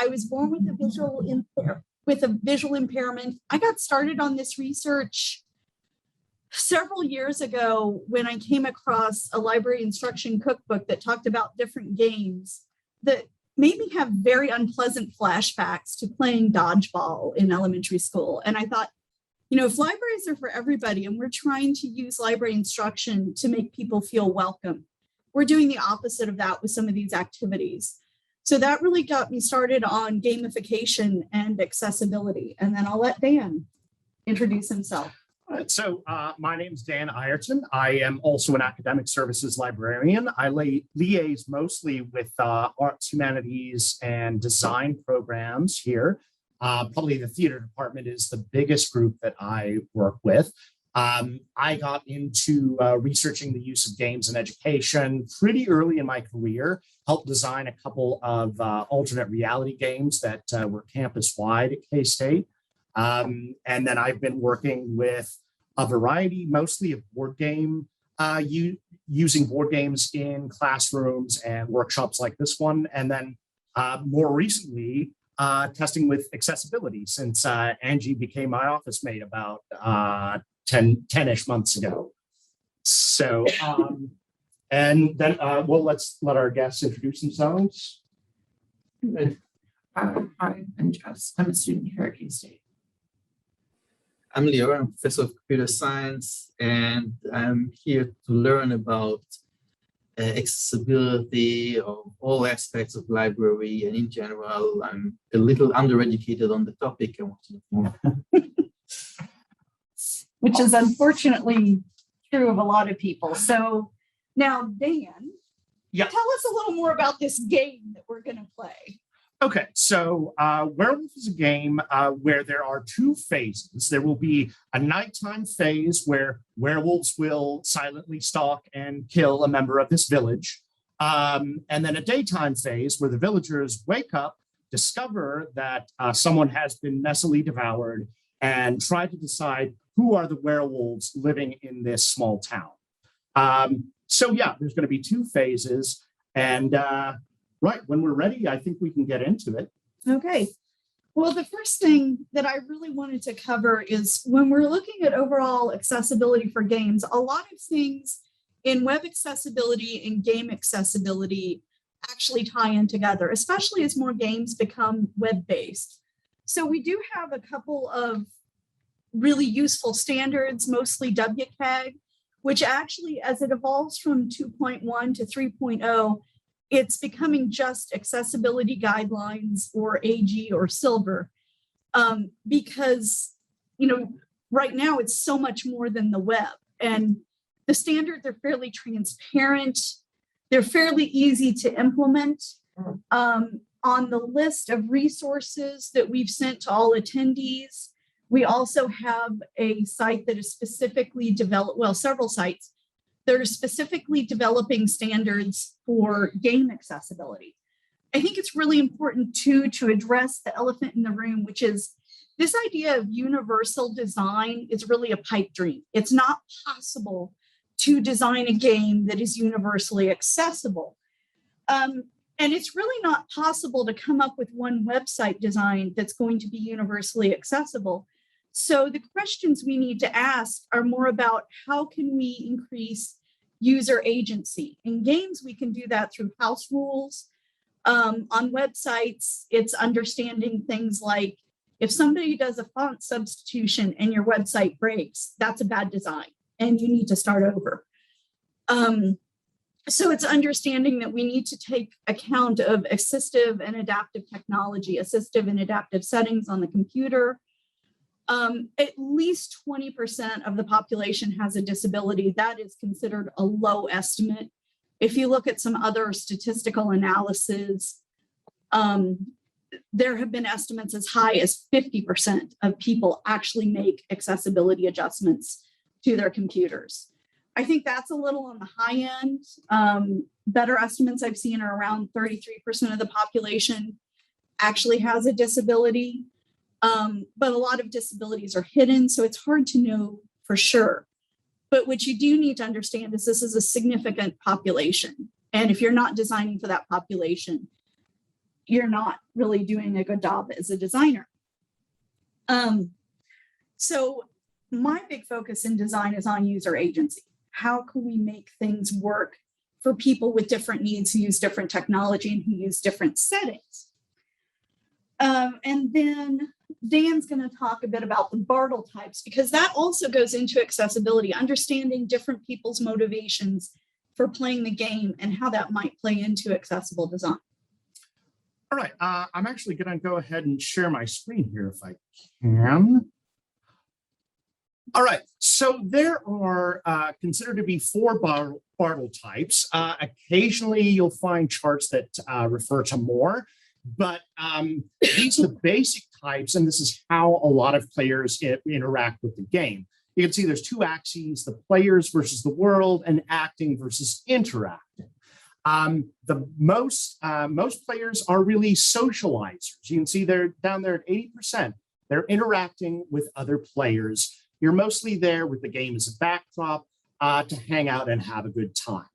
I was born with a visual impairment. I got started on this research several years ago when I came across a library instruction cookbook that talked about different games that made me have very unpleasant flashbacks to playing dodgeball in elementary school. And I thought, if libraries are for everybody and we're trying to use library instruction to make people feel welcome, we're doing the opposite of that with some of these activities. So that really got me started on gamification and accessibility. And then I'll let Dan introduce himself. So my name is Dan Ireton. I am also an academic services librarian. I liaise mostly with arts, humanities, and design programs here. Probably the theater department is the biggest group that I work with. I got into researching the use of games in education pretty early in my career, helped design a couple of alternate reality games that were campus-wide at K-State. And then I've been working with a variety, mostly of board game, using board games in classrooms and workshops like this one. And then more recently, testing with accessibility since Angie became my office mate about 10-ish months ago. So, and then, let's let our guests introduce themselves. Hi, I'm Jess. I'm a student here at K-State. I'm Leo, I'm a professor of computer science, and I'm here to learn about accessibility of all aspects of library, and in general, I'm a little undereducated on the topic. I want to know more. Which is unfortunately true of a lot of people. So now, Dan, tell us a little more about this game that we're going to play. Okay, so Werewolf is a game where there are two phases. There will be a nighttime phase where werewolves will silently stalk and kill a member of this village. And then a daytime phase where the villagers wake up, discover that someone has been messily devoured, and try to decide who are the werewolves living in this small town. So yeah, there's going to be two phases. And right, when we're ready, I think we can get into it. Okay. Well, the first thing that I really wanted to cover is when we're looking at overall accessibility for games, a lot of things in web accessibility and game accessibility actually tie in together, especially as more games become web-based. So we do have a couple of really useful standards, mostly WCAG, which actually, as it evolves from 2.1 to 3.0, it's becoming just accessibility guidelines or AG or silver because, right now it's so much more than the web. And the standards are fairly transparent. They're fairly easy to implement. On the list of resources that we've sent to all attendees, we also have a site that is specifically developed, several sites that are specifically developing standards for game accessibility. I think it's really important too to address the elephant in the room, which is this idea of universal design is really a pipe dream. It's not possible to design a game that is universally accessible. And it's really not possible to come up with one website design that's going to be universally accessible. So the questions we need to ask are more about how can we increase user agency. In games, we can do that through house rules. On websites, it's understanding things like if somebody does a font substitution and your website breaks, that's a bad design and you need to start over. So it's understanding that we need to take account of assistive and adaptive technology, assistive and adaptive settings on the computer. At least 20% of the population has a disability. That is considered a low estimate. If you look at some other statistical analysis, there have been estimates as high as 50% of people actually make accessibility adjustments to their computers. I think that's a little on the high end. Better estimates I've seen are around 33% of the population actually has a disability. But a lot of disabilities are hidden, so it's hard to know for sure. But what you do need to understand is this is a significant population. And if you're not designing for that population, you're not really doing a good job as a designer. So my big focus in design is on user agency. How can we make things work for people with different needs who use different technology and who use different settings? And then Dan's going to talk a bit about the Bartle types, because that also goes into accessibility, understanding different people's motivations for playing the game and how that might play into accessible design. All right, I'm actually going to go ahead and share my screen here if I can. All right, so there are considered to be 4 Bartle types. Occasionally, you'll find charts that refer to more, but these are the basic types, and this is how a lot of players interact with the game. You can see there's 2 axes: the players versus the world, and acting versus interacting. Most players are really socializers. You can see they're down there at 80%. They're interacting with other players. You're mostly there with the game as a backdrop to hang out and have a good time.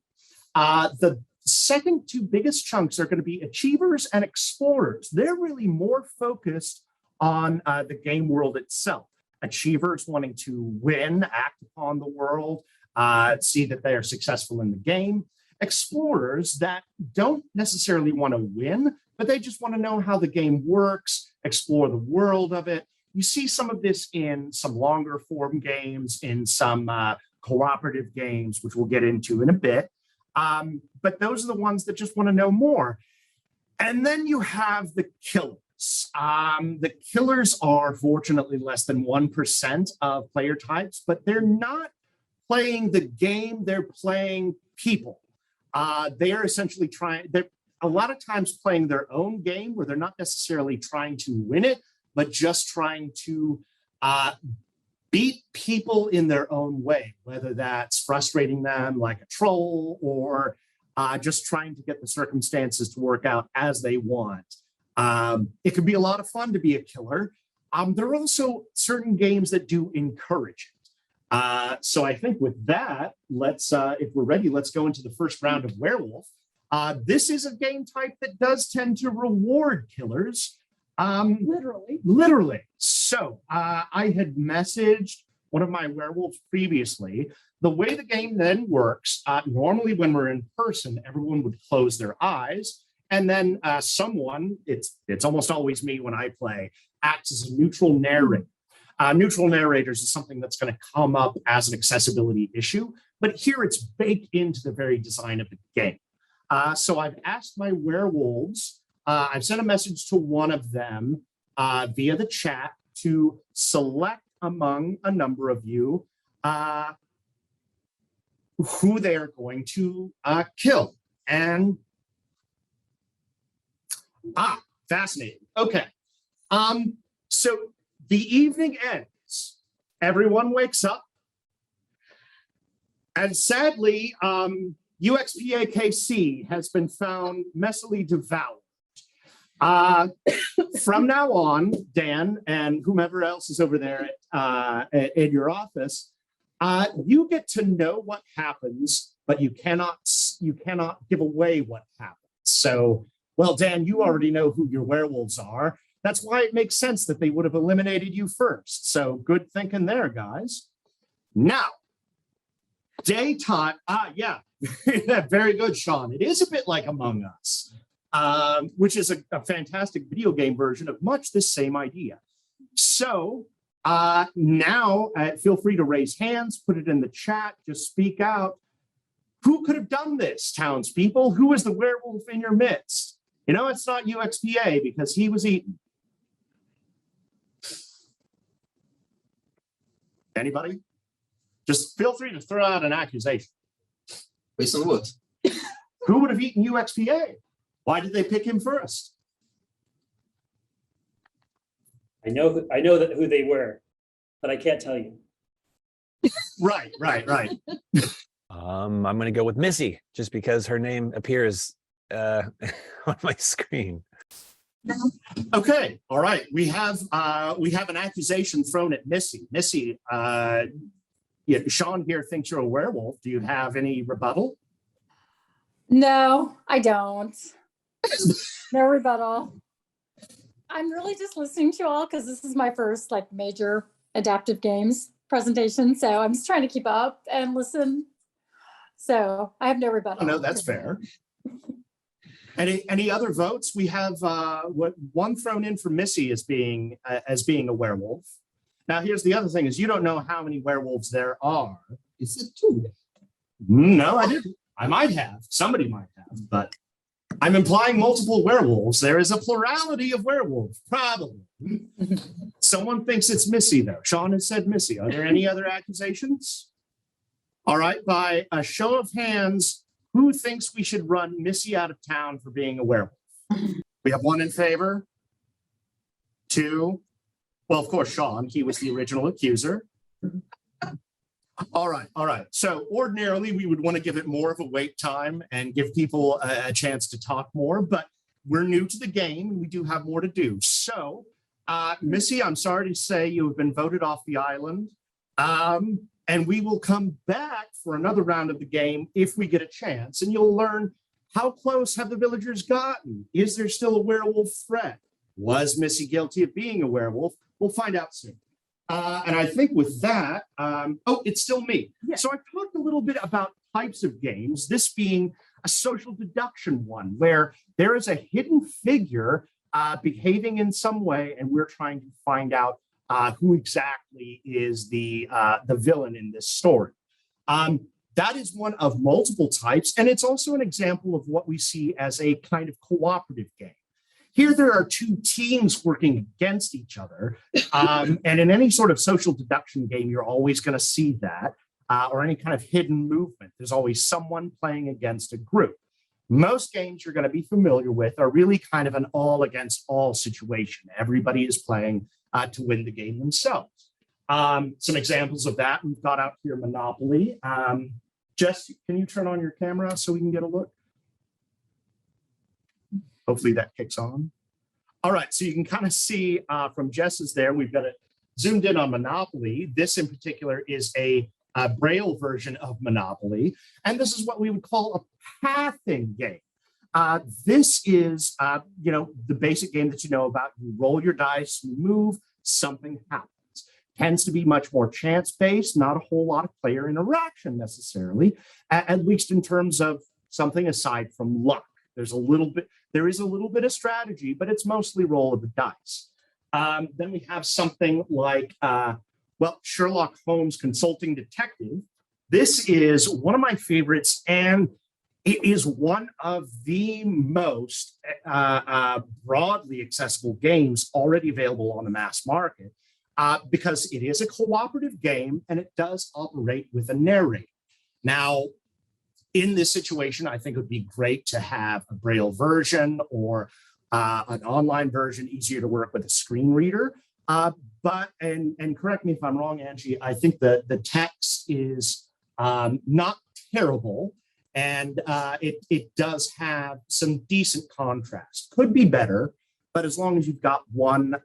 The second 2 biggest chunks are going to be achievers and explorers. They're really more focused on the game world itself. Achievers wanting to win, act upon the world, see that they are successful in the game. Explorers that don't necessarily want to win, but they just want to know how the game works, explore the world of it. You see some of this in some longer form games, in some cooperative games, which we'll get into in a bit. But those are the ones that just want to know more. And then you have the killers. The killers are fortunately less than 1% of player types, but they're not playing the game, they're playing people. They are essentially they're a lot of times playing their own game where they're not necessarily trying to win it, but just trying to beat people in their own way, whether that's frustrating them like a troll or just trying to get the circumstances to work out as they want. It can be a lot of fun to be a killer. There are also certain games that do encourage it. So I think with that, if we're ready, let's go into the first round of Werewolf. This is a game type that does tend to reward killers. Literally. So I had messaged one of my werewolves previously. The way the game then works, normally when we're in person, everyone would close their eyes, and then someone, it's almost always me when I play, acts as a neutral narrator. Neutral narrators is something that's going to come up as an accessibility issue, but here it's baked into the very design of the game. So I've asked my werewolves, I've sent a message to one of them via the chat to select among a number of you who they are going to kill. And fascinating. Okay. So the evening ends. Everyone wakes up. And sadly, UXPAKC has been found messily devoured. From now on, Dan and whomever else is over there in your office, you get to know what happens, but you cannot give away what happens. So, well, Dan, you already know who your werewolves are. That's why it makes sense that they would have eliminated you first. So good thinking there, guys. Now, daytime. Yeah, very good, Sean. It is a bit like Among Us. Which is a fantastic video game version of much the same idea. So now feel free to raise hands, put it in the chat, just speak out. Who could have done this, townspeople? Who is the werewolf in your midst? You know, it's not UXPA because he was eaten. Anybody? Just feel free to throw out an accusation. Based on what? Who would have eaten UXPA? Why did they pick him first? I know that who they were, but I can't tell you. Right. I'm going to go with Missy, just because her name appears on my screen. Okay, all right. We have an accusation thrown at Missy. Missy, Sean here thinks you're a werewolf. Do you have any rebuttal? No, I don't. No rebuttal. I'm really just listening to you all because this is my first like major adaptive games presentation. So I'm just trying to keep up and listen. So I have no rebuttal. No, that's fair. Any other votes? We have one thrown in for Missy as being a werewolf. Now, here's the other thing: is you don't know how many werewolves there are. Is it two? No, I didn't. I might have. Somebody might have, but I'm implying multiple werewolves. There is a plurality of werewolves, probably. Someone thinks it's Missy, though. Sean has said Missy. Are there any other accusations? All right, by a show of hands, who thinks we should run Missy out of town for being a werewolf? We have one in favor. Two. Well, of course, Sean, he was the original accuser. All right. So ordinarily, we would want to give it more of a wait time and give people a chance to talk more, but we're new to the game and we do have more to do. So, Missy, I'm sorry to say you have been voted off the island. And we will come back for another round of the game if we get a chance, and you'll learn how close have the villagers gotten? Is there still a werewolf threat? Was Missy guilty of being a werewolf? We'll find out soon. And I think with that, it's still me. Yeah. So I've talked a little bit about types of games, this being a social deduction one, where there is a hidden figure behaving in some way, and we're trying to find out who exactly is the villain in this story. That is one of multiple types, and it's also an example of what we see as a kind of cooperative game. Here, there are two teams working against each other, and in any sort of social deduction game, you're always going to see that, or any kind of hidden movement. There's always someone playing against a group. Most games you're going to be familiar with are really kind of an all against all situation. Everybody is playing to win the game themselves. Some examples of that, we've got out here Monopoly. Jess, can you turn on your camera so we can get a look? Hopefully that kicks on. All right, so you can kind of see from Jess's there, we've got it zoomed in on Monopoly. This in particular is a Braille version of Monopoly, and this is what we would call a pathing game. This is, the basic game that you know about. You roll your dice, you move, something happens. Tends to be much more chance-based, not a whole lot of player interaction necessarily, at least in terms of something aside from luck. There is a little bit of strategy, but it's mostly roll of the dice. Then we have something like, Sherlock Holmes Consulting Detective. This is one of my favorites, and it is one of the most broadly accessible games already available on the mass market because it is a cooperative game and it does operate with a narrator. Now, in this situation, I think it would be great to have a Braille version or an online version, easier to work with a screen reader. But correct me if I'm wrong, Angie, I think that the text is not terrible. And it does have some decent contrast. Could be better, but as long as you've got one,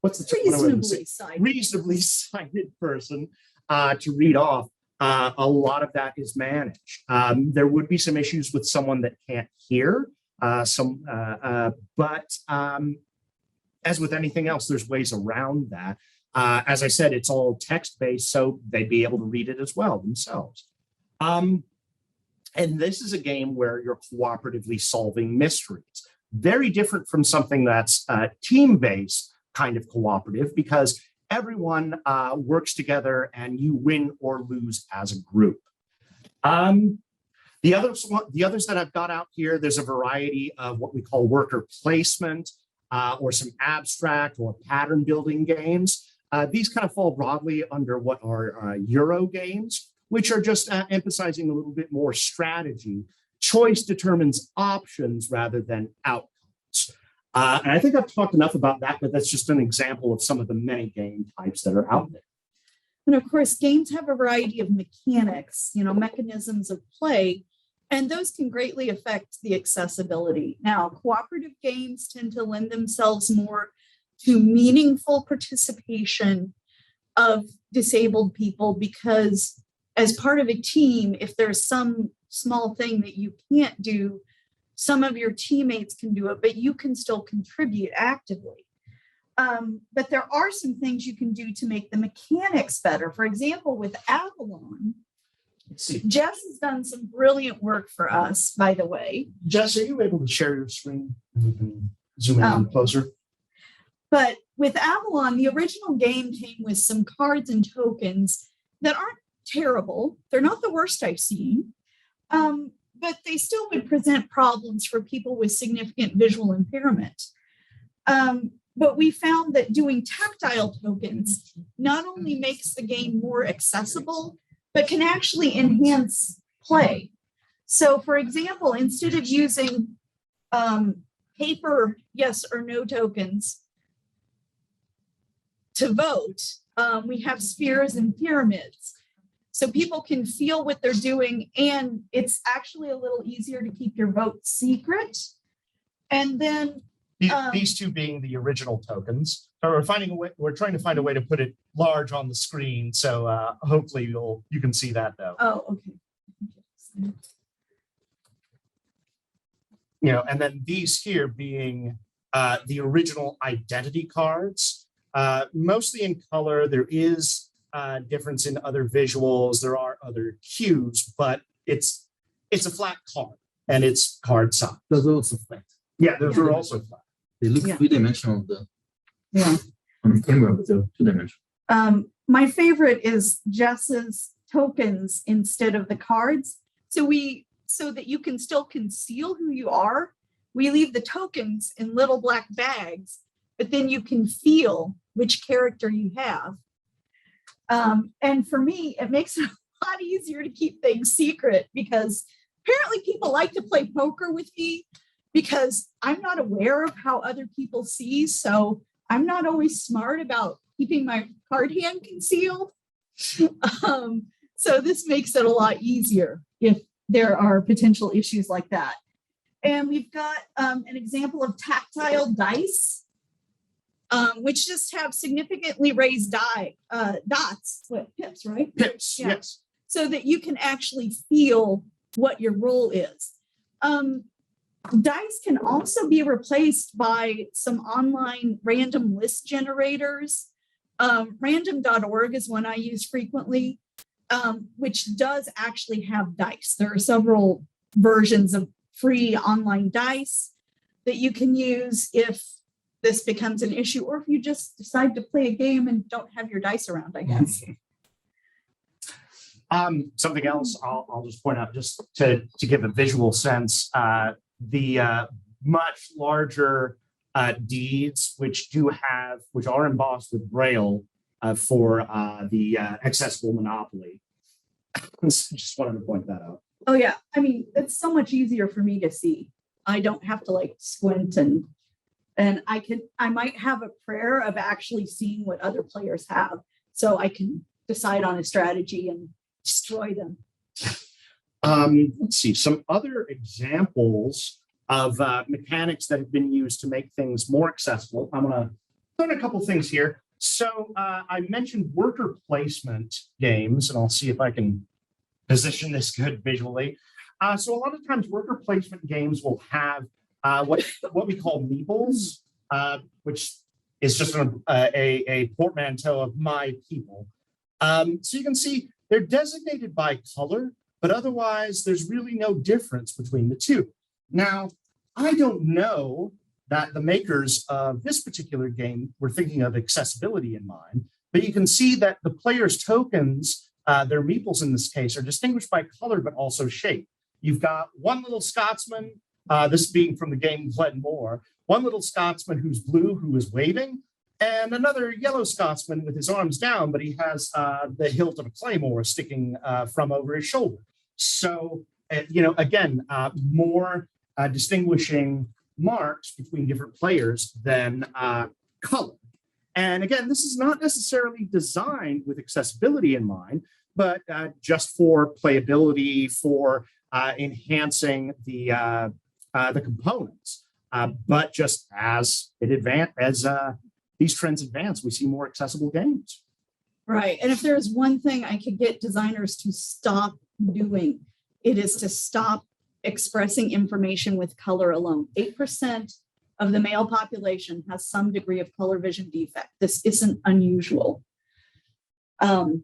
what's the reasonably sighted person to read off, a lot of that is managed. There would be some issues with someone that can't hear, but as with anything else, there's ways around that. As I said, it's all text-based, so they'd be able to read it as well themselves. And this is a game where you're cooperatively solving mysteries. Very different from something that's team-based kind of cooperative, because everyone works together and you win or lose as a group. The others that I've got out here, there's a variety of what we call worker placement or some abstract or pattern building games. These kind of fall broadly under what are Euro games, which are just emphasizing a little bit more strategy. Choice determines options rather than outcomes. And I think I've talked enough about that, but that's just an example of some of the many game types that are out there. And of course, games have a variety of mechanics, mechanisms of play, and those can greatly affect the accessibility. Now, cooperative games tend to lend themselves more to meaningful participation of disabled people because as part of a team, if there's some small thing that you can't do, some of your teammates can do it, but you can still contribute actively. But there are some things you can do to make the mechanics better. For example, with Avalon, Let's see. Jess has done some brilliant work for us, by the way. Jess, are you able to share your screen? And we can zoom in a little closer. But with Avalon, the original game came with some cards and tokens that aren't terrible. They're not the worst I've seen, but they still would present problems for people with significant visual impairment. But we found that doing tactile tokens not only makes the game more accessible, but can actually enhance play. So for example, instead of using paper yes or no tokens to vote, we have spheres and pyramids. So people can feel what they're doing, and it's actually a little easier to keep your vote secret. And then These two being the original tokens. So we're trying to find a way to put it large on the screen. So hopefully you can see that though. oh, okay. And then these here being the original identity cards, mostly in color. There is difference in other visuals. There are other cues, but it's a flat card and it's card size. Those are also flat. Yeah, those are also flat. They look Yeah. three-dimensional Yeah. on the camera, but they're two-dimensional. My favorite is Jess's tokens instead of the cards. So that you can still conceal who you are. We leave the tokens in little black bags, but then you can feel which character you have. And for me, it makes it a lot easier to keep things secret because apparently people like to play poker with me because I'm not aware of how other people see. So I'm not always smart about keeping my card hand concealed. So this makes it a lot easier if there are potential issues like that. And we've got an example of tactile dice, which just have significantly raised dots, pips, right? Pips, Yeah. yes. So that you can actually feel what your roll is. Dice can also be replaced by some online random list generators. Random.org is one I use frequently, which does actually have dice. There are several versions of free online dice that you can use if this becomes an issue, or if you just decide to play a game and don't have your dice around, I guess. Something else I'll just point out just to give a visual sense, the much larger deeds, which are embossed with Braille for the accessible Monopoly. Just wanted to point that out. Oh yeah, I mean, it's so much easier for me to see. I don't have to like squint and I might have a prayer of actually seeing what other players have, so I can decide on a strategy and destroy them. Let's see, some other examples of mechanics that have been used to make things more accessible. I'm gonna put a couple things here. So I mentioned worker placement games, and I'll see if I can position this good visually. So a lot of times worker placement games will have what we call meeples, which is just a portmanteau of my people. So you can see they're designated by color, but otherwise there's really no difference between the two. Now, I don't know that the makers of this particular game were thinking of accessibility in mind, but you can see that the players' tokens, their meeples in this case, are distinguished by color, but also shape. You've got one little Scotsman, this being from the game Blood More, one little Scotsman who's blue, who is waving, and another yellow Scotsman with his arms down, but he has the hilt of a claymore sticking from over his shoulder. So, again, more distinguishing marks between different players than color. And again, this is not necessarily designed with accessibility in mind, but just for playability, for enhancing the components. But just as these trends advance, we see more accessible games. Right. And if there's one thing I could get designers to stop doing, it is to stop expressing information with color alone. 8% of the male population has some degree of color vision defect. This isn't unusual. And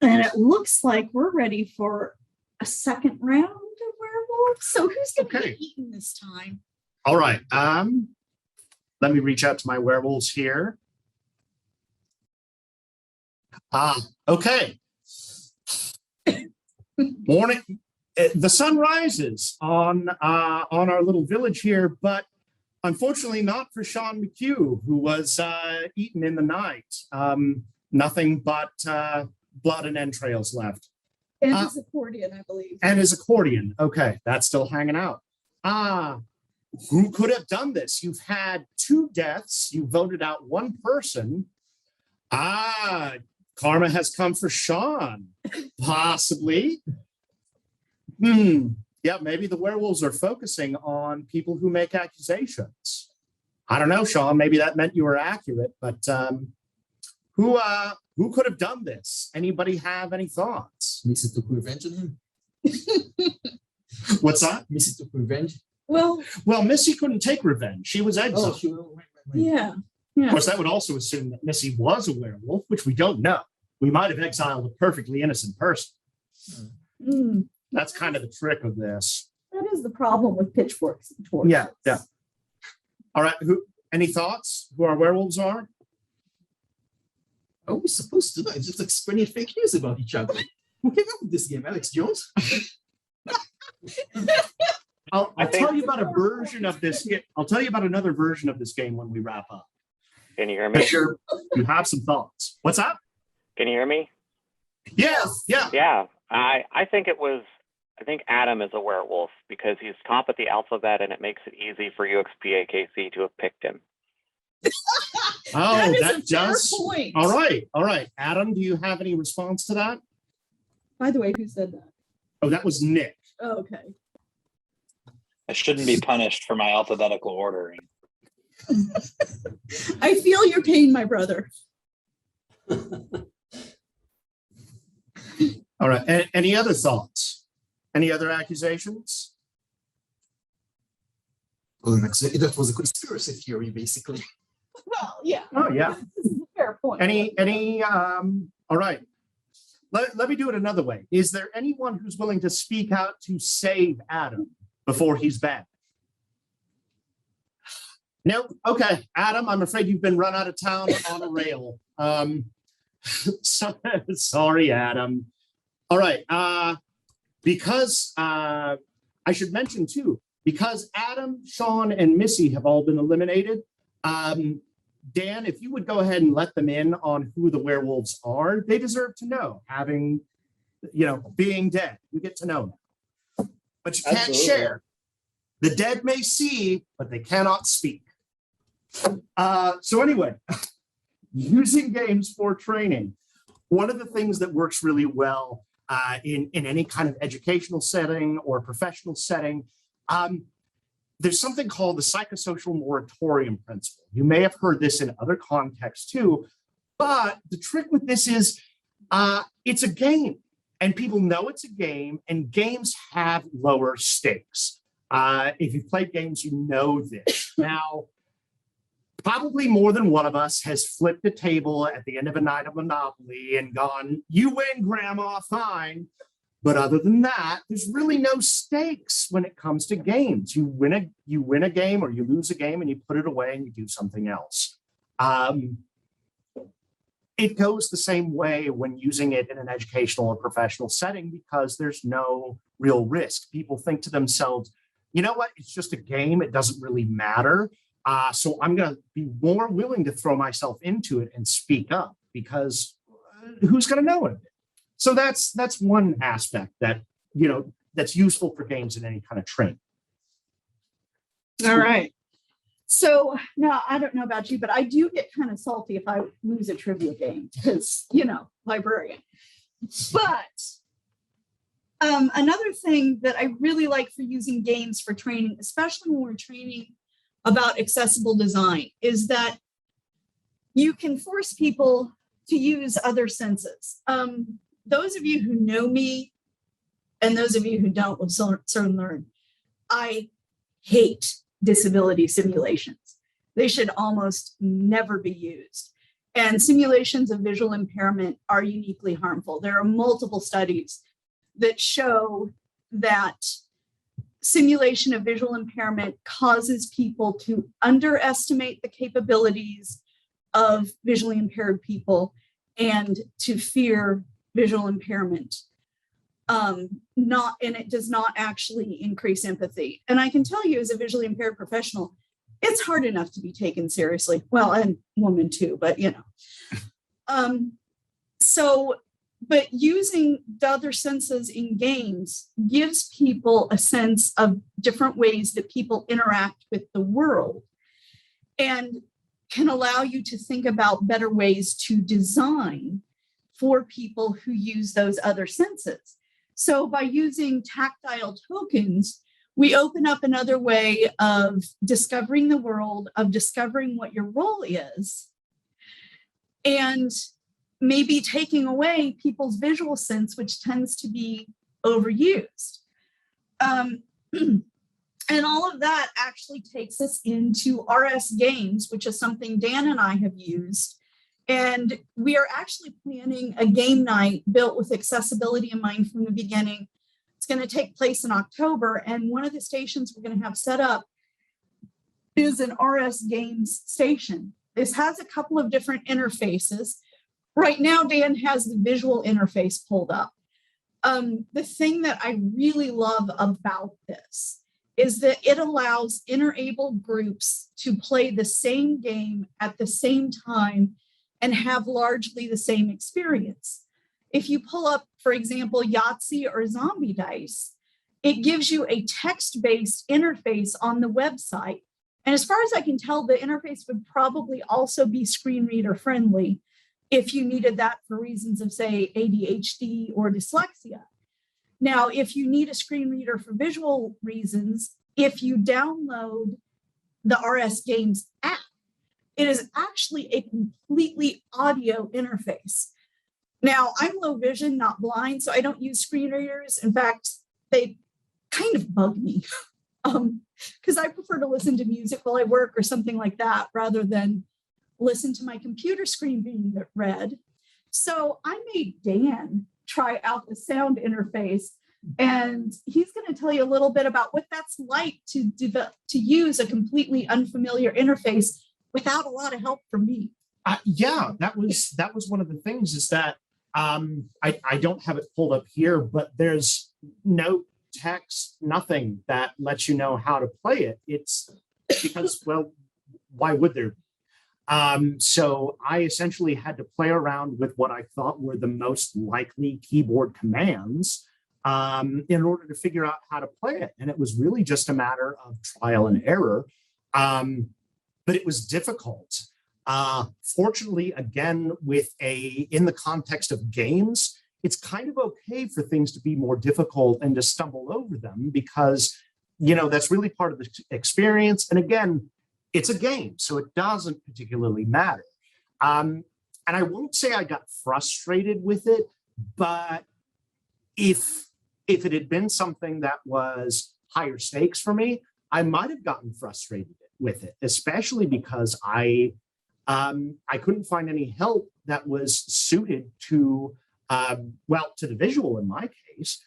it looks like we're ready for a second round of werewolves. So who's going to Okay. get eaten this time? All right. Let me reach out to my werewolves here. Okay. Morning. The sun rises on our little village here, but unfortunately not for Sean McHugh, who was eaten in the night. Nothing but blood and entrails left. And his accordion, I believe. And his accordion. Okay, that's still hanging out. Who could have done this? You've had 2 deaths. You voted out 1 person. Karma has come for Sean. Possibly. Yeah, maybe the werewolves are focusing on people who make accusations. I don't know, Sean. Maybe that meant you were accurate, but who could have done this? Anybody have any thoughts? Missy took revenge on him. What's that? Missy took revenge. Well, Missy couldn't take revenge. She was exiled. Oh, she went. yeah. Of course, that would also assume that Missy was a werewolf, which we don't know. We might have exiled a perfectly innocent person. Mm, That's kind of the trick of this. that is the problem with pitchforks and torches. Yeah. All right. Any thoughts? Who our werewolves are? Are we supposed to know? It's just like spreading fake news about each other. Who came up with this game? Alex Jones? I'll tell you about a version of this. I'll tell you about another version of this game when we wrap up. Can you hear me? Sure. You have some thoughts. What's that? Can you hear me? Yes. Yeah. Yeah. I think Adam is a werewolf because he's top of the alphabet and it makes it easy for UXPAKC to have picked him. Oh, That is that a fair does. point. All right. Adam, do you have any response to that? By the way, who said that? Oh, that was Nick. Oh, okay. I shouldn't be punished for my alphabetical ordering. I feel your pain, my brother. All right. Any other thoughts? Any other accusations? Well, that was a conspiracy theory, basically. Well, yeah. Oh, yeah. This is a fair point. All right. Let me do it another way. Is there anyone who's willing to speak out to save Adam before he's bad? No? Okay. Adam, I'm afraid you've been run out of town on a rail. Sorry, Adam. All right. Because I should mention too, because Adam, Sean, and Missy have all been eliminated, Dan, if you would go ahead and let them in on who the werewolves are, they deserve to know, being dead. You get to know them. But you can't Absolutely. share. The dead may see, but they cannot speak. So anyway, using games for training. One of the things that works really well in any kind of educational setting or professional setting, there's something called the psychosocial moratorium principle. You may have heard this in other contexts too, but the trick with this is it's a game and people know it's a game and games have lower stakes. If you've played games, you know this. Now, probably more than one of us has flipped a table at the end of a night of Monopoly and gone, "You win, Grandma, fine." But other than that, there's really no stakes when it comes to games. You win a game or you lose a game and you put it away and you do something else. It goes the same way when using it in an educational or professional setting because there's no real risk. People think to themselves, you know what, it's just a game. It doesn't really matter. So I'm going to be more willing to throw myself into it and speak up because who's going to know it? So that's one aspect that, that's useful for games in any kind of training. All right. So now I don't know about you, but I do get kind of salty if I lose a trivia game because, librarian. But another thing that I really like for using games for training, especially when we're training about accessible design, is that you can force people to use other senses. Those of you who know me and those of you who don't will soon learn, I hate disability simulations. They should almost never be used. And simulations of visual impairment are uniquely harmful. There are multiple studies that show that simulation of visual impairment causes people to underestimate the capabilities of visually impaired people and to fear visual impairment. And it does not actually increase empathy. And I can tell you as a visually impaired professional, it's hard enough to be taken seriously. Well, and woman too, but you know. But using the other senses in games gives people a sense of different ways that people interact with the world and can allow you to think about better ways to design for people who use those other senses. So by using tactile tokens, we open up another way of discovering the world, of discovering what your role is, and maybe taking away people's visual sense, which tends to be overused. And all of that actually takes us into RS Games, which is something Dan and I have used. And we are actually planning a game night built with accessibility in mind from the beginning. It's going to take place in October. And one of the stations we're going to have set up is an RS Games station. This has a couple of different interfaces. Right now, Dan has the visual interface pulled up. The thing that I really love about this is that it allows interabled groups to play the same game at the same time and have largely the same experience. If you pull up, for example, Yahtzee or Zombie Dice, it gives you a text-based interface on the website. And as far as I can tell, the interface would probably also be screen reader friendly if you needed that for reasons of, say, ADHD or dyslexia. Now, if you need a screen reader for visual reasons, if you download the RS Games app, it is actually a completely audio interface. Now, I'm low vision, not blind, so I don't use screen readers. In fact, they kind of bug me because I prefer to listen to music while I work or something like that rather than listen to my computer screen being read. So I made Dan try out the sound interface, and he's going to tell you a little bit about what that's like to use a completely unfamiliar interface without a lot of help from me. Yeah, that was one of the things is that I don't have it pulled up here, but there's no text, nothing that lets you know how to play it. It's because, well, why would there be? So I essentially had to play around with what I thought were the most likely keyboard commands in order to figure out how to play it. And it was really just a matter of trial and error. But it was difficult. Fortunately, again, in the context of games, it's kind of okay for things to be more difficult and to stumble over them because, you know, that's really part of the experience. And again, it's a game, so it doesn't particularly matter. And I won't say I got frustrated with it, but if it had been something that was higher stakes for me, I might have gotten frustrated with it, especially because I couldn't find any help that was suited to the visual in my case.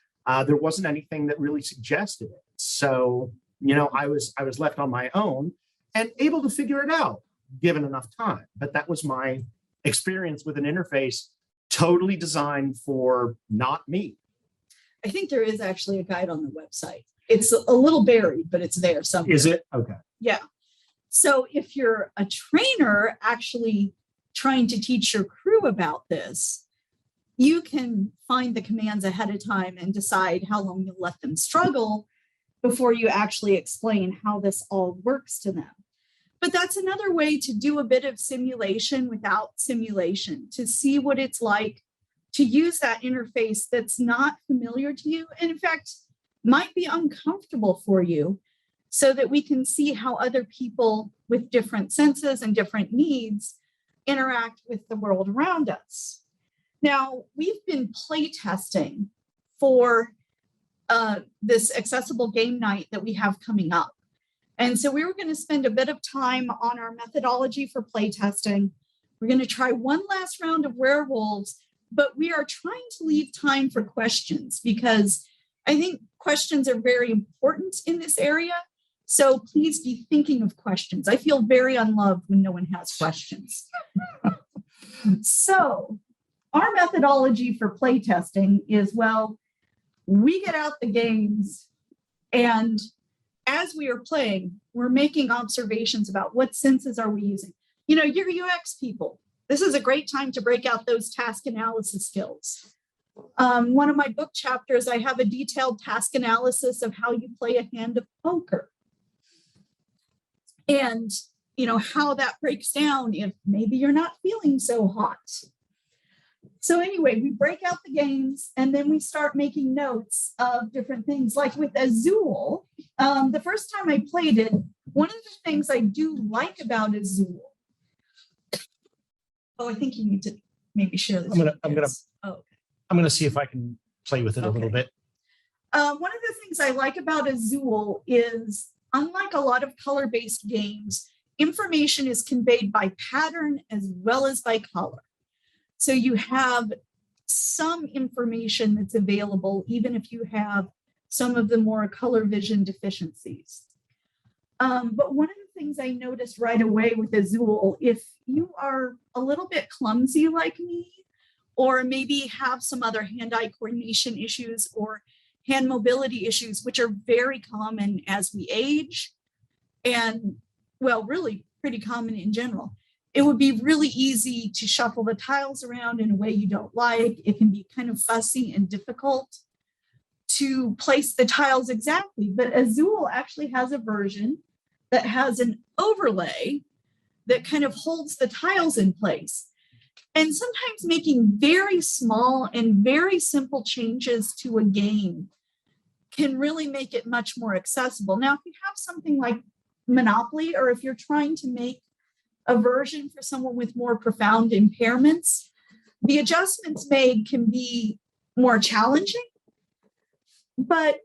There wasn't anything that really suggested it. So, you know, I was left on my own and able to figure it out given enough time. But that was my experience with an interface totally designed for not me. I think there is actually a guide on the website. It's a little buried, but it's there somewhere. Is it? Okay. Yeah. So if you're a trainer actually trying to teach your crew about this, you can find the commands ahead of time and decide how long you'll let them struggle before you actually explain how this all works to them. But that's another way to do a bit of simulation without simulation, to see what it's like to use that interface that's not familiar to you, and in fact, might be uncomfortable for you, so that we can see how other people with different senses and different needs interact with the world around us. Now, we've been playtesting for this accessible game night that we have coming up. And so we were going to spend a bit of time on our methodology for playtesting. We're going to try one last round of werewolves, but we are trying to leave time for questions because I think questions are very important in this area. So please be thinking of questions. I feel very unloved when no one has questions. So our methodology for playtesting is, well, we get out the games, and as we are playing, we're making observations about what senses are we using. You know, you're UX people. This is a great time to break out those task analysis skills. One of my book chapters, I have a detailed task analysis of how you play a hand of poker. And, you know, how that breaks down if maybe you're not feeling so hot. So anyway, we break out the games and then we start making notes of different things. Like with Azul, the first time I played it, one of the things I do like about Azul. Oh, I think you need to maybe share this. I'm gonna see if I can play with it a little bit. One of the things I like about Azul is, unlike a lot of color-based games, information is conveyed by pattern as well as by color. So you have some information that's available, even if you have some of the more color vision deficiencies. But one of the things I noticed right away with Azul, if you are a little bit clumsy like me, or maybe have some other hand-eye coordination issues or hand mobility issues, which are very common as we age, and well, really pretty common in general, it would be really easy to shuffle the tiles around in a way you don't like. It can be kind of fussy and difficult to place the tiles exactly. But Azul actually has a version that has an overlay that kind of holds the tiles in place. And sometimes making very small and very simple changes to a game can really make it much more accessible. Now, if you have something like Monopoly, or if you're trying to make a version for someone with more profound impairments, the adjustments made can be more challenging. But,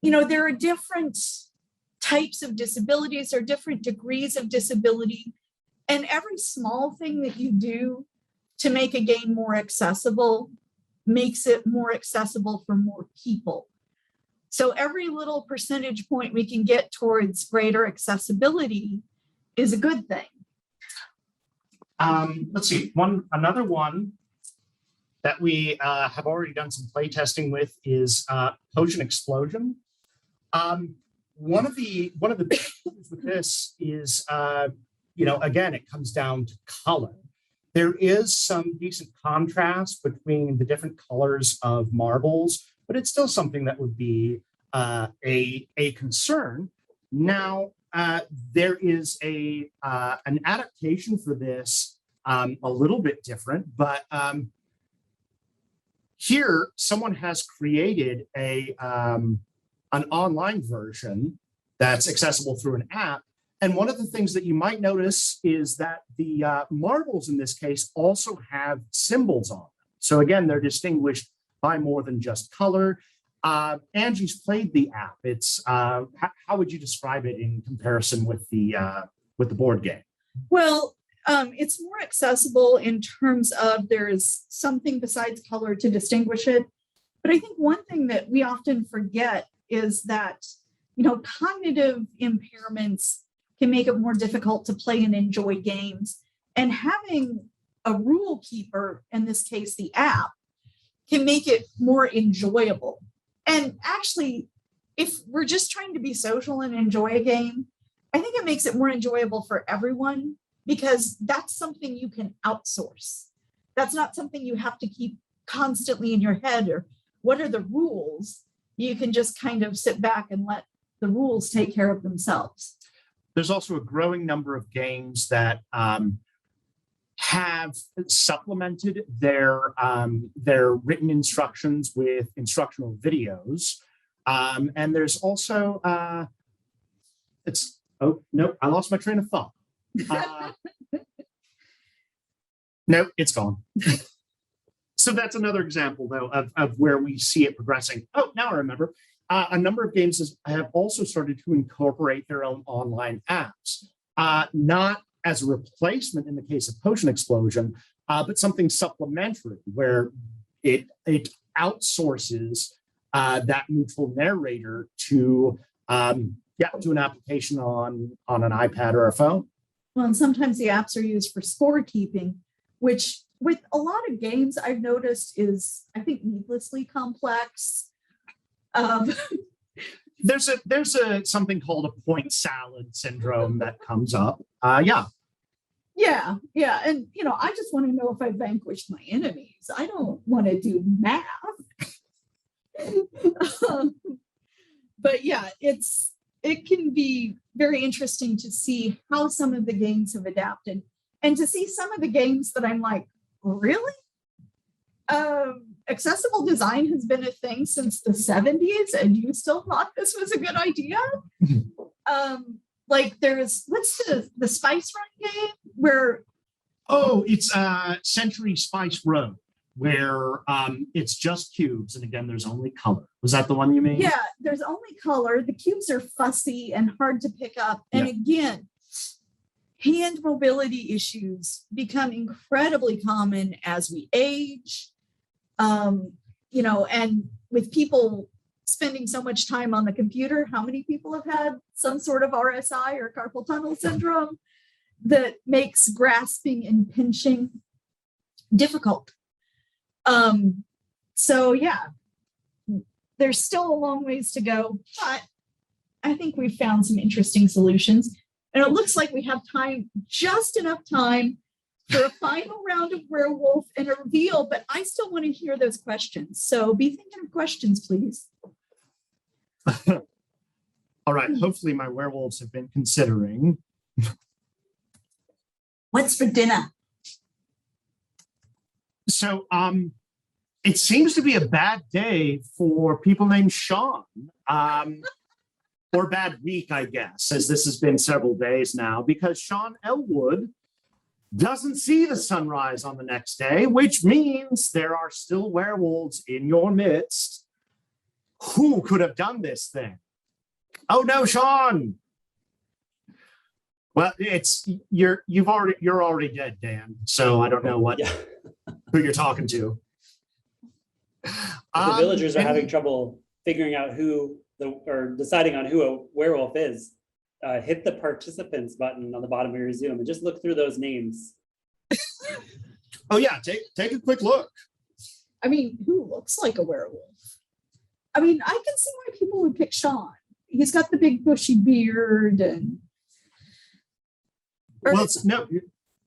you know, there are different types of disabilities or different degrees of disability, and every small thing that you do to make a game more accessible makes it more accessible for more people. So every little percentage point we can get towards greater accessibility is a good thing. Let's see, another one that we have already done some play testing with is Potion Explosion. One of the big things with this is, you know, again, it comes down to color. There is some decent contrast between the different colors of marbles, but it's still something that would be a concern. Now, there is an adaptation for this, a little bit different, but here someone has created an online version that's accessible through an app. And one of the things that you might notice is that the marbles in this case also have symbols on them. So again, they're distinguished by more than just color. Angie's played the app. It's how would you describe it in comparison with the board game? Well, it's more accessible in terms of there's something besides color to distinguish it. But I think one thing that we often forget is that, you know, cognitive impairments can make it more difficult to play and enjoy games. And having a rule keeper, in this case, the app, can make it more enjoyable. And actually, if we're just trying to be social and enjoy a game, I think it makes it more enjoyable for everyone, because that's something you can outsource. That's not something you have to keep constantly in your head, or what are the rules? You can just kind of sit back and let the rules take care of themselves. There's also a growing number of games that have supplemented their written instructions with instructional videos. And there's also, oh, no, I lost my train of thought. No, it's gone. So that's another example, though, of where we see it progressing. Oh, now I remember. A number of games have also started to incorporate their own online apps, not as a replacement in the case of Potion Explosion, but something supplementary where it outsources that neutral narrator to to an application on an iPad or a phone. Well, and sometimes the apps are used for scorekeeping, which with a lot of games I've noticed is, I think, needlessly complex. There's a something called a point salad syndrome that comes up. Yeah. And I just want to know if I vanquished my enemies. I don't want to do math. But yeah, it can be very interesting to see how some of the games have adapted, and to see some of the games that I'm like, really? Accessible design has been a thing since the 70s, and you still thought this was a good idea? Like what's the Spice Run game where? Oh, it's Century Spice Road, where it's just cubes, and again, there's only color. Was that the one you mean? Yeah, there's only color. The cubes are fussy and hard to pick up. And again, hand mobility issues become incredibly common as we age. And with people spending so much time on the computer, how many people have had some sort of RSI or carpal tunnel syndrome that makes grasping and pinching difficult? So yeah, there's still a long ways to go, but I think we've found some interesting solutions. And it looks like we have time, just enough time for a final round of werewolf and a reveal, but I still want to hear those questions. So be thinking of questions, please. All right, hopefully my werewolves have been considering. What's for dinner? So it seems to be a bad day for people named Sean. Or bad week, I guess, as this has been several days now, because Sean Elwood doesn't see the sunrise on the next day, which means there are still werewolves in your midst. Who could have done this thing? Oh no, Sean. Well, you're already dead, Dan. So I don't know who you're talking to. The villagers are having trouble figuring out or deciding on who a werewolf is. Hit the participants button on the bottom of your Zoom and just look through those names. Oh yeah, take a quick look. I mean, who looks like a werewolf? I mean, I can see why people would pick Sean. He's got the big bushy beard and. Well, no,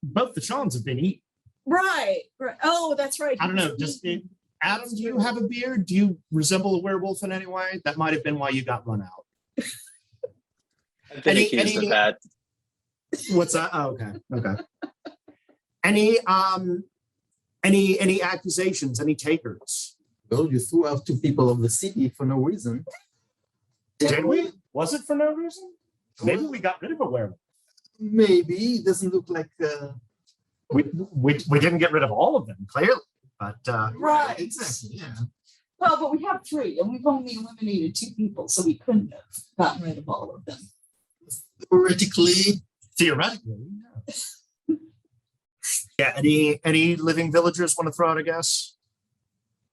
both the Seans have been eaten. Right. Oh, that's right. I don't know. Adam, do you have a beard? Do you resemble a werewolf in any way? That might have been why you got run out. I've been accused of that. What's that? Oh, okay. Any accusations? Any takers? Well, you threw out 2 people of the city for no reason. Did we? Was it for no reason? Maybe we got rid of a werewolf. Maybe it doesn't look like. We didn't get rid of all of them, clearly. But right, exactly. Yeah. Well, but we have 3, and we've only eliminated 2 people, so we couldn't have gotten rid of all of them. Theoretically. No. Yeah. Any living villagers want to throw out a guess?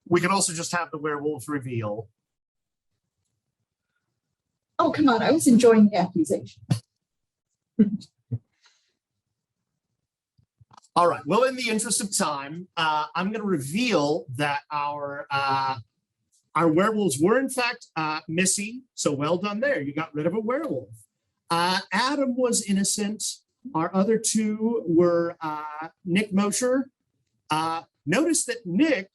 We could also just have the werewolf reveal. Oh, come on. I was enjoying the accusation. All right. Well, in the interest of time, I'm going to reveal that our werewolves were, in fact, Missy. So well done there. You got rid of a werewolf. Adam was innocent. Our other 2 were Nick Mosher. Notice that Nick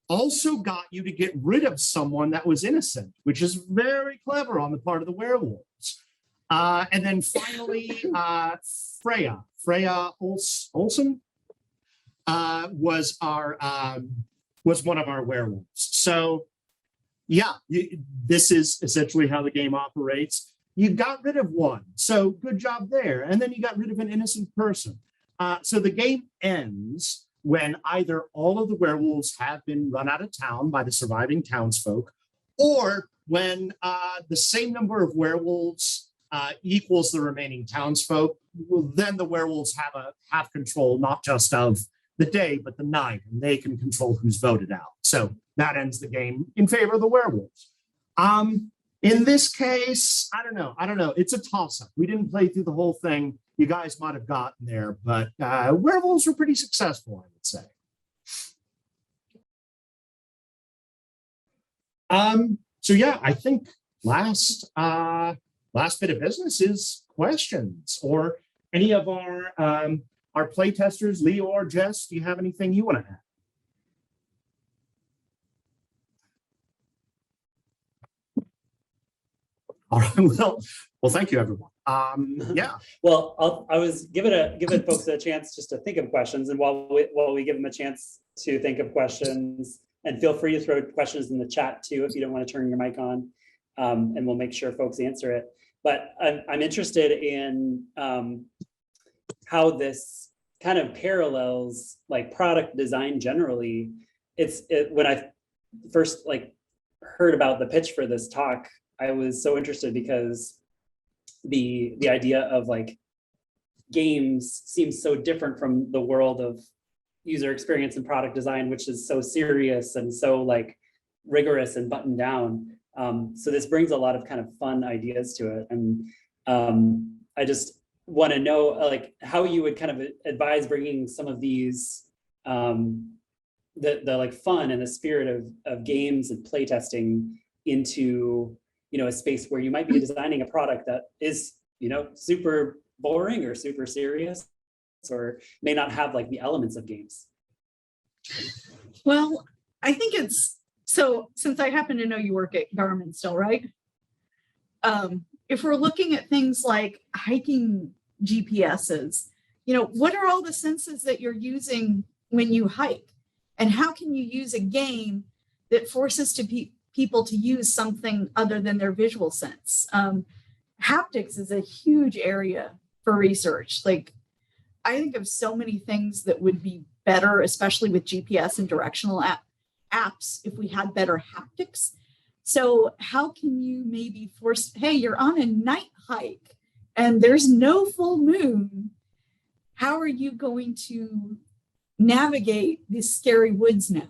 also got you to get rid of someone that was innocent, which is very clever on the part of the werewolves. And then finally, Freya Olsen was one of our werewolves. So yeah, this is essentially how the game operates. You got rid of one, so good job there. And then you got rid of an innocent person. So the game ends when either all of the werewolves have been run out of town by the surviving townsfolk, or when the same number of werewolves equals the remaining townsfolk, well, then the werewolves have control not just of the day, but the night, and they can control who's voted out. So that ends the game in favor of the werewolves. In this case, I don't know. It's a toss-up. We didn't play through the whole thing. You guys might have gotten there, but werewolves were pretty successful, I would say. So yeah, I think last bit of business is questions, or any of our playtesters, Leo or Jess, do you have anything you want to add? All right, well, thank you, everyone. Yeah. Well, I was giving folks a chance just to think of questions, and while we give them a chance to think of questions, and feel free to throw questions in the chat too if you don't want to turn your mic on, and we'll make sure folks answer it. But I'm interested in how this kind of parallels like product design generally. When I first heard about the pitch for this talk, I was so interested because the idea of like games seems so different from the world of user experience and product design, which is so serious and so like rigorous and buttoned down. So this brings a lot of kind of fun ideas to it. And I just want to know like how you would kind of advise bringing some of these, the like fun and the spirit of games and playtesting into, a space where you might be designing a product that is, super boring or super serious, or may not have like the elements of games. Well, I think it's, so since I happen to know you work at Garmin still, right? If we're looking at things like hiking GPSs, what are all the senses that you're using when you hike? And how can you use a game that forces people to use something other than their visual sense? Haptics is a huge area for research. Like, I think of so many things that would be better, especially with GPS and directional apps, if we had better haptics. So how can you maybe force, hey, you're on a night hike and there's no full moon. How are you going to navigate these scary woods now?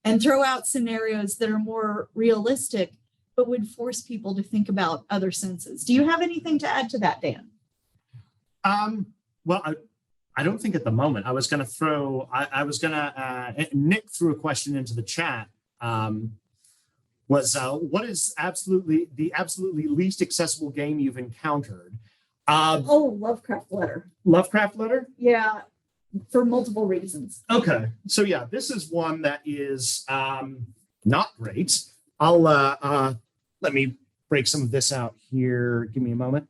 And throw out scenarios that are more realistic, but would force people to think about other senses. Do you have anything to add to that, Dan? Well, I don't think at the moment. I was going to Nick threw a question into the chat. What is the absolutely least accessible game you've encountered? Lovecraft Letter. Lovecraft Letter? Yeah, for multiple reasons. Okay, so yeah, this is one that is not great. I'll let me break some of this out here. Give me a moment.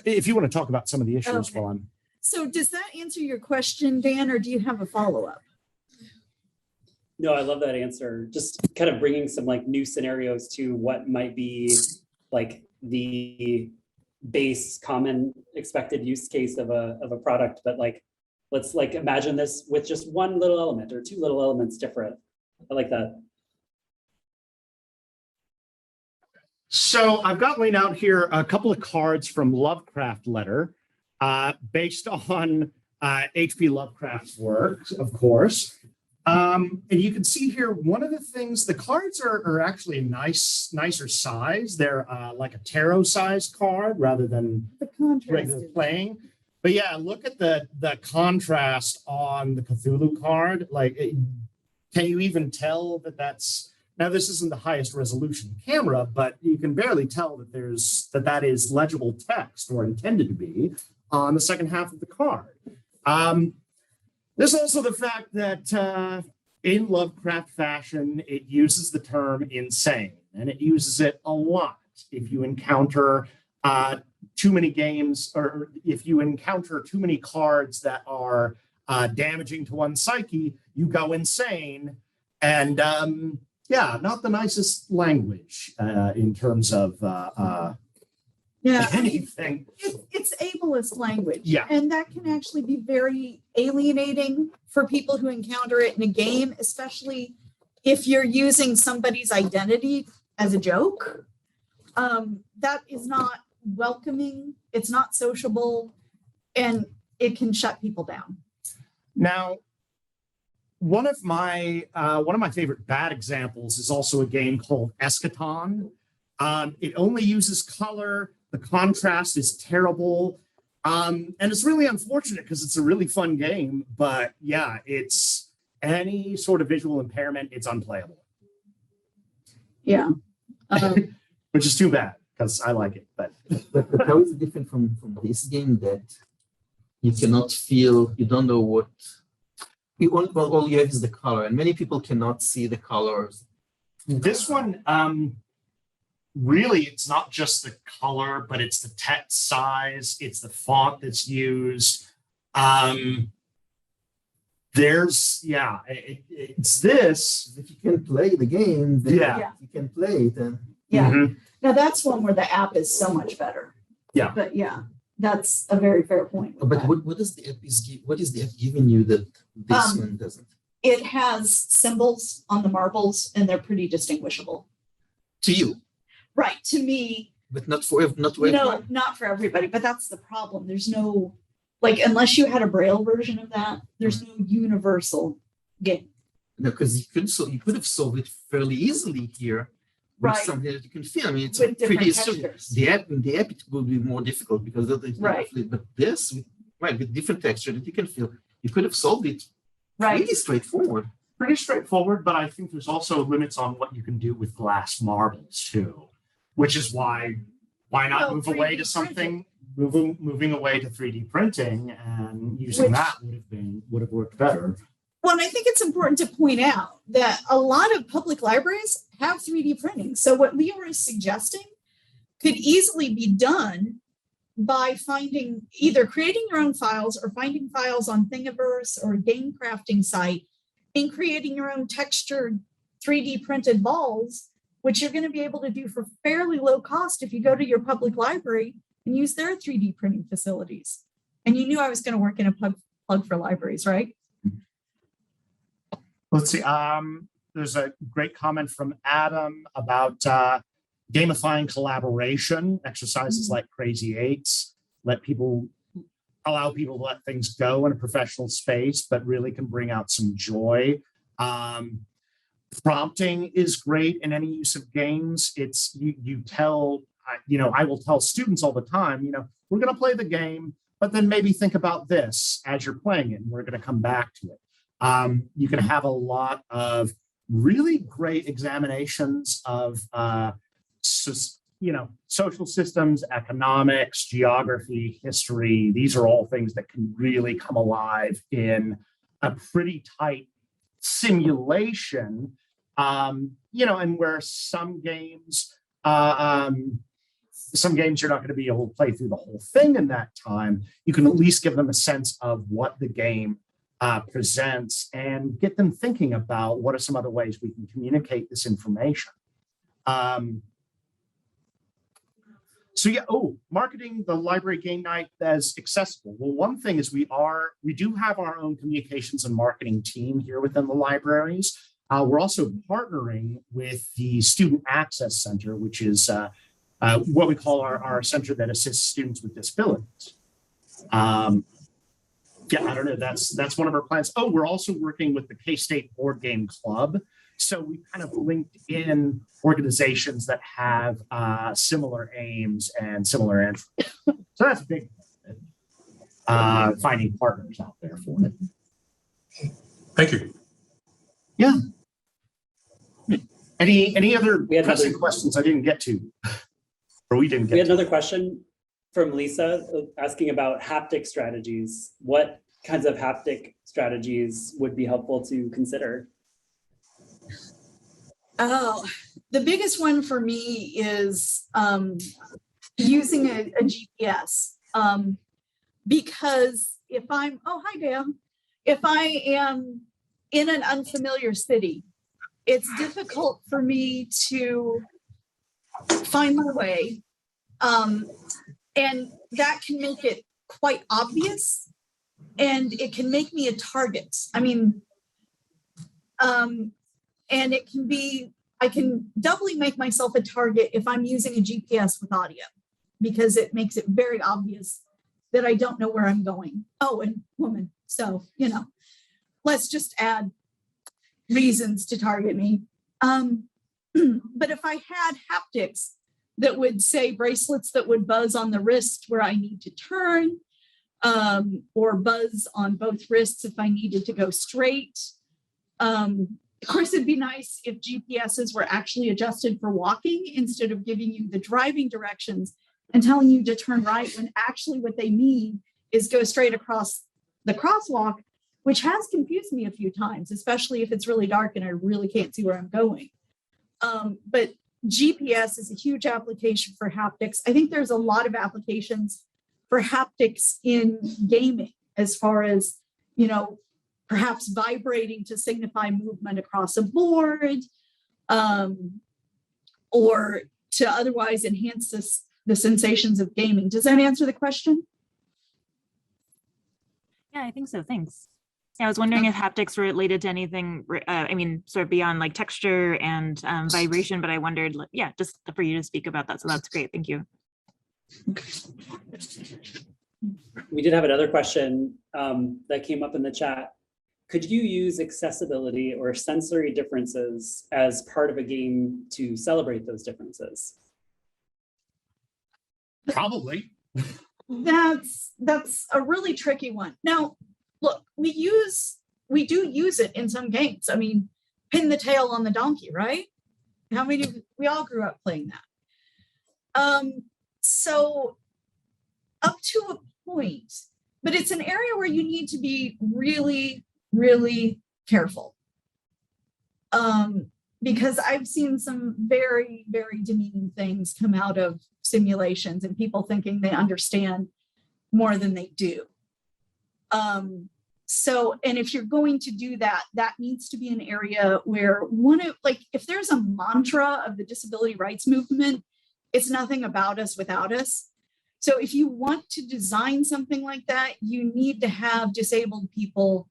If you want to talk about some of the issues while I'm. So does that answer your question, Dan, or do you have a follow-up? No, I love that answer. Just kind of bringing some like new scenarios to what might be like the base common expected use case of a product, but like let's like imagine this with just one little element or two little elements different. I like that. So I've got laid out here a couple of cards from Lovecraft Letter, based on H.P. Lovecraft's works, of course. And you can see here, one of the things, the cards are actually nicer size. They're like a tarot sized card rather than regular playing. But yeah, look at the contrast on the Cthulhu card. Like, can you even tell that that's, now this isn't the highest resolution camera, but you can barely tell that that is legible text, or intended to be, on the second half of the card. There's also the fact that in Lovecraft fashion, it uses the term insane, and it uses it a lot. If you encounter too many games, or if you encounter too many cards that are damaging to one's psyche, you go insane. And yeah, not the nicest language in terms of Yeah. anything. It's ableist language. Yeah. And that can actually be very alienating for people who encounter it in a game, especially if you're using somebody's identity as a joke. That is not welcoming. It's not sociable, and it can shut people down. Now, one of my favorite bad examples is also a game called Eschaton. It only uses color. The contrast is terrible. And it's really unfortunate because it's a really fun game. But yeah, it's any sort of visual impairment, it's unplayable. Yeah. Which is too bad because I like it. But how is it different from this game that you cannot feel, you don't know what, all you have is the color, and many people cannot see the colors. this one, really, it's not just the color, but it's the text size, it's the font that's used. It's this. If you can play the game, then Yeah. you can play it. And Yeah. Mhm. Now that's one where the app is so much better. Yeah. But yeah, that's a very fair point. but what is the app what is the app giving you that this Um, one doesn't? It has symbols on the marbles and they're pretty distinguishable. To you, Right. To me, but not for no, everyone. not for everybody, but that's the problem. There's no, like, unless you had a Braille version of that, there's no universal game. No, because you could have solved it fairly easily here. With Right. something that you can feel. I mean, it's With different pretty textures. the app it will be more difficult because of the Right. But this, with different texture that you can feel, you could have solved it Right. really straightforward. Pretty straightforward, but I think there's also limits on what you can do with glass marbles too, which is why not Oh, move away 3D to something, moving away to 3D printing and using Which- that would have worked better. Well, and I think it's important to point out that a lot of public libraries have 3D printing. So what Leora is suggesting could easily be done by finding, either creating your own files or finding files on Thingiverse or a game crafting site and creating your own textured 3D printed balls, which you're going to be able to do for fairly low cost if you go to your public library and use their 3D printing facilities. And you knew I was going to work in a plug for libraries, right? Let's see. There's a great comment from Adam about gamifying collaboration, exercises like Crazy Eights, allow people to let things go in a professional space, but really can bring out some joy. Prompting is great in any use of games. It's I will tell students all the time, we're going to play the game, but then maybe think about this as you're playing it, and we're going to come back to it. You can have a lot of really great examinations of, social systems, economics, geography, history. These are all things that can really come alive in a pretty tight simulation, and where some games you're not going to be able to play through the whole thing in that time. You can at least give them a sense of what the game presents and get them thinking about what are some other ways we can communicate this information. Marketing the library game night as accessible. Well, one thing is we do have our own communications and marketing team here within the libraries. We're also partnering with the Student Access Center, which is what we call our center that assists students with disabilities. I don't know. That's one of our plans. Oh, we're also working with the K-State Board Game Club. So we kind of linked in organizations that have similar aims and similar interests. So that's a big finding partners out there for it. Thank you. Yeah. Any other We had pressing another- questions I didn't get to? Or we didn't We get had to? another question from Lisa asking about haptic strategies. What kinds of haptic strategies would be helpful to consider? Oh, the biggest one for me is using a GPS. Because if I'm, hi Dan, if I am in an unfamiliar city, it's difficult for me to find my way And that can make it quite obvious, and it can make me a target. I mean, and it can be, I can doubly make myself a target if I'm using a GPS with audio, because it makes it very obvious that I don't know where I'm going. Oh, and woman. So, you know, let's just add reasons to target me. But if I had haptics that would say bracelets that would buzz on the wrist where I need to turn, or buzz on both wrists if I needed to go straight. Of course, it'd be nice if GPSs were actually adjusted for walking instead of giving you the driving directions and telling you to turn right, when actually what they mean is go straight across the crosswalk, which has confused me a few times, especially if it's really dark and I really can't see where I'm going. But GPS is a huge application for haptics. I think there's a lot of applications for haptics in gaming, as far as, you know, perhaps vibrating to signify movement across a board, or to otherwise enhance the sensations of gaming. Does that answer the question? Yeah, I think so. Thanks. Yeah, I was wondering if haptics were related to anything, I mean, sort of beyond like texture and vibration, but I wondered, yeah, just for you to speak about that. So that's great. Thank you. We did have another question that came up in the chat. Could you use accessibility or sensory differences as part of a game to celebrate those differences? Probably. That's a really tricky one. Now, look, we do use it in some games. I mean, pin the tail on the donkey, right? How many, we all grew up playing that. So up to a point, but it's an area where you need to be really, really careful. Because I've seen some very, very demeaning things come out of simulations and people thinking they understand more than they do. So, and if you're going to do that, that needs to be an area where if there's a mantra of the disability rights movement, it's nothing about us without us. So if you want to design something like that, you need to have disabled people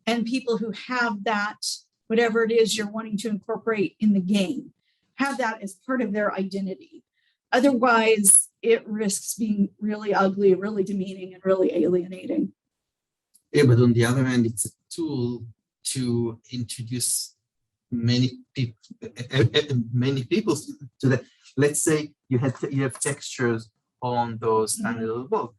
and people who have that, whatever it is you're wanting to incorporate in the game, have that as part of their identity. Otherwise, it risks being really ugly, really demeaning, and really alienating. Yeah, but on the other hand, it's a tool to introduce many people to that. Let's say you have textures on those tiny little balls,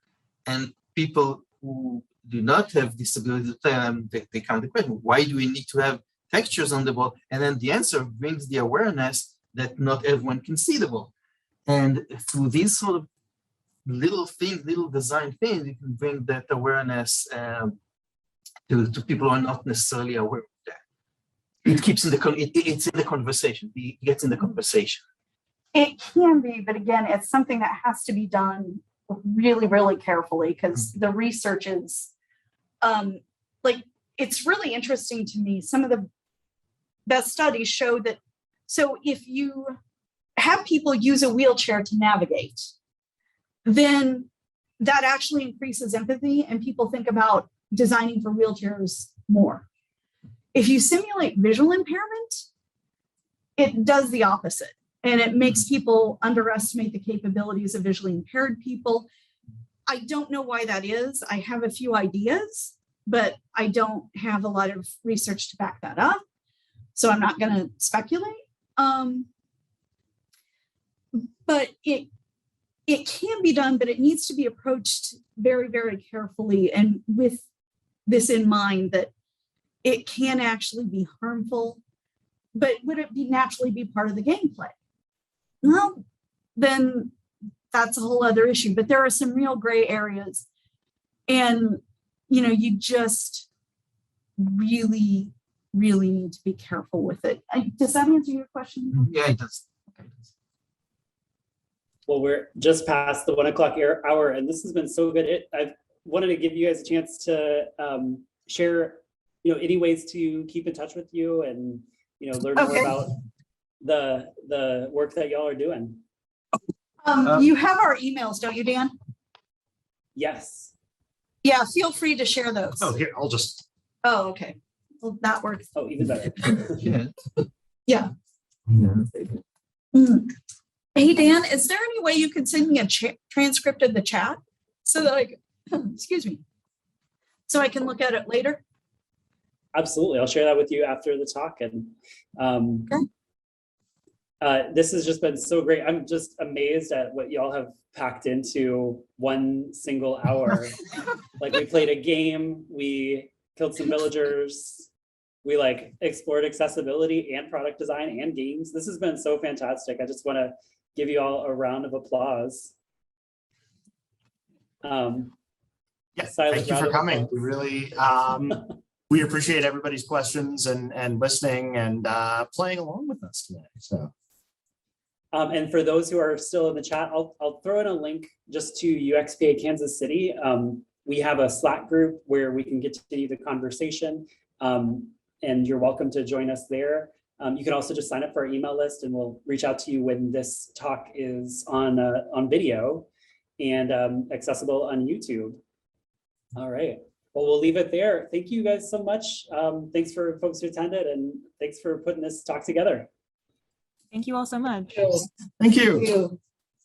and people who do not have disabilities, they come to the question, why do we need to have textures on the ball? And then the answer brings the awareness that not everyone can see the ball. And through these sort of little things, little design things, you can bring that awareness to people who are not necessarily aware of that. It keeps it's in the conversation. It gets in the conversation. It can be, but again, it's something that has to be done really, really carefully, because the research is it's really interesting to me. Some of the best studies show that, so if you have people use a wheelchair to navigate, then that actually increases empathy and people think about designing for wheelchairs more. If you simulate visual impairment, it does the opposite. And it makes people underestimate the capabilities of visually impaired people. I don't know why that is. I have a few ideas, but I don't have a lot of research to back that up. So I'm not going to speculate. But it can be done, but it needs to be approached very, very carefully, and with this in mind that it can actually be harmful. But would it naturally be part of the gameplay? Well, then that's a whole other issue. But there are some real gray areas, and you just really, really need to be careful with it. Does that answer your question? Yeah, it does. Okay. Well, we're just past the 1 o'clock hour, and this has been so good. I've wanted to give you guys a chance to share, any ways to keep in touch with you and, learn more about the work that y'all are doing. You have our emails, don't you, Dan? Yes. Yeah, feel free to share those. Oh, here, I'll just, Oh, okay. Well, that works. Oh, even better. Yeah. Yeah. Yeah. Mm. Hey, Dan, is there any way you could send me a transcript of the chat so that I, excuse me, so I can look at it later? Absolutely. I'll share that with you after the talk. And this has just been so great. I'm just amazed at what y'all have packed into one single hour. Like, we played a game, we killed some villagers, we like explored accessibility and product design and games. This has been so fantastic. I just want to give you all a round of applause. yeah, Silent thank you round for of coming. applause. We really, we appreciate everybody's questions and listening and playing along with us today. So. And for those who are still in the chat, I'll throw in a link just to UXPA Kansas City. We have a Slack group where we can continue the conversation, and you're welcome to join us there. You can also just sign up for our email list, and we'll reach out to you when this talk is on video and accessible on YouTube. All right. Well, we'll leave it there. Thank you guys so much. Thanks for folks who attended, and thanks for putting this talk together. Thank you all so much. Thank you. Thank you.